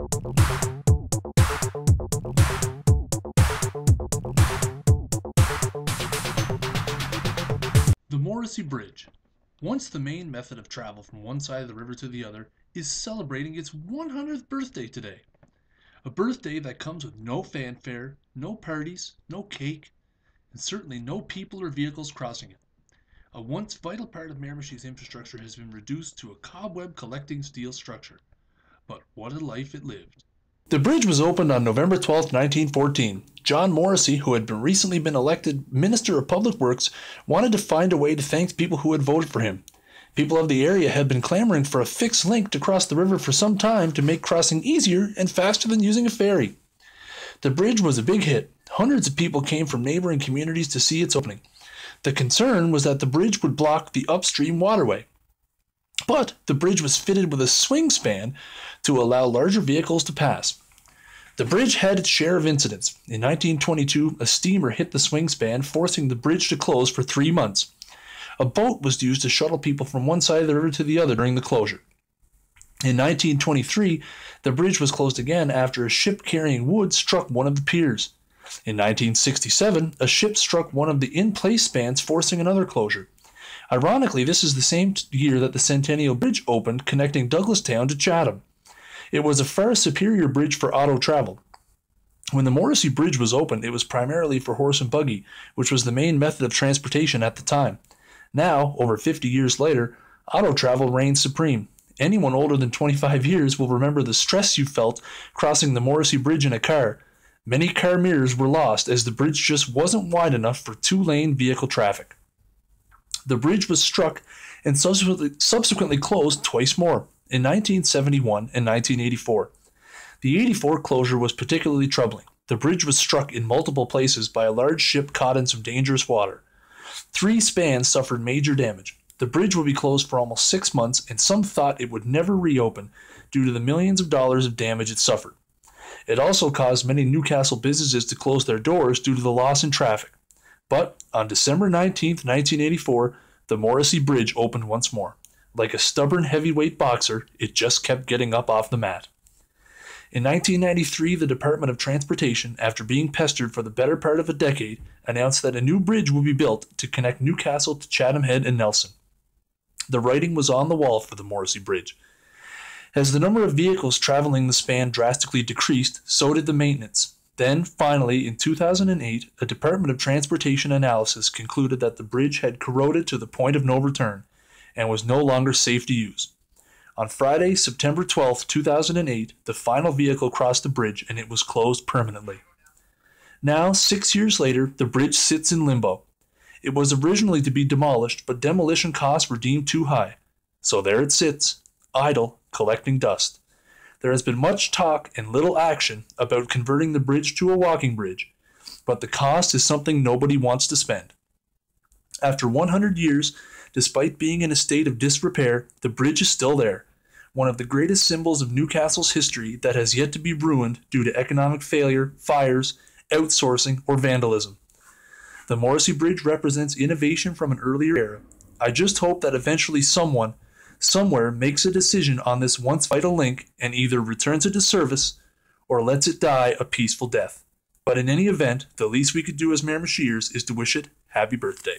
The Morrissy Bridge, once the main method of travel from one side of the river to the other, is celebrating its 100th birthday today. A birthday that comes with no fanfare, no parties, no cake, and certainly no people or vehicles crossing it. A once vital part of Miramichi's infrastructure has been reduced to a cobweb collecting steel structure. But what a life it lived. The bridge was opened on November 12, 1914. John Morrissy, who had recently been elected Minister of Public Works, wanted to find a way to thank people who had voted for him. People of the area had been clamoring for a fixed link to cross the river for some time to make crossing easier and faster than using a ferry. The bridge was a big hit. Hundreds of people came from neighboring communities to see its opening. The concern was that the bridge would block the upstream waterway. But the bridge was fitted with a swing span to allow larger vehicles to pass. The bridge had its share of incidents. In 1922, a steamer hit the swing span, forcing the bridge to close for 3 months. A boat was used to shuttle people from one side of the river to the other during the closure. In 1923, the bridge was closed again after a ship carrying wood struck one of the piers. In 1967, a ship struck one of the in-place spans, forcing another closure. Ironically, this is the same year that the Centennial Bridge opened, connecting Douglastown to Chatham. It was a far superior bridge for auto travel. When the Morrissy Bridge was opened, it was primarily for horse and buggy, which was the main method of transportation at the time. Now, over 50 years later, auto travel reigns supreme. Anyone older than 25 years will remember the stress you felt crossing the Morrissy Bridge in a car. Many car mirrors were lost as the bridge just wasn't wide enough for two-lane vehicle traffic. The bridge was struck and subsequently closed twice more, in 1971 and 1984. The 84 closure was particularly troubling. The bridge was struck in multiple places by a large ship caught in some dangerous water. 3 spans suffered major damage. The bridge would be closed for almost 6 months, and some thought it would never reopen due to the millions of dollars of damage it suffered. It also caused many Newcastle businesses to close their doors due to the loss in traffic. But on December 19, 1984, the Morrissy Bridge opened once more. Like a stubborn heavyweight boxer, it just kept getting up off the mat. In 1993, the Department of Transportation, after being pestered for the better part of a decade, announced that a new bridge would be built to connect Newcastle to Chatham Head and Nelson. The writing was on the wall for the Morrissy Bridge. As the number of vehicles traveling the span drastically decreased, so did the maintenance. Then, finally, in 2008, a Department of Transportation analysis concluded that the bridge had corroded to the point of no return and was no longer safe to use. On Friday, September 12, 2008, the final vehicle crossed the bridge and it was closed permanently. Now, 6 years later, the bridge sits in limbo. It was originally to be demolished, but demolition costs were deemed too high. So there it sits, idle, collecting dust. There has been much talk and little action about converting the bridge to a walking bridge, but the cost is something nobody wants to spend. After 100 years, despite being in a state of disrepair, the bridge is still there, one of the greatest symbols of Newcastle's history that has yet to be ruined due to economic failure, fires, outsourcing, or vandalism. The Morrissy Bridge represents innovation from an earlier era. I just hope that eventually someone, somewhere, makes a decision on this once vital link and either returns it to service or lets it die a peaceful death. But in any event, the least we could do as Miramichiers is to wish it happy birthday.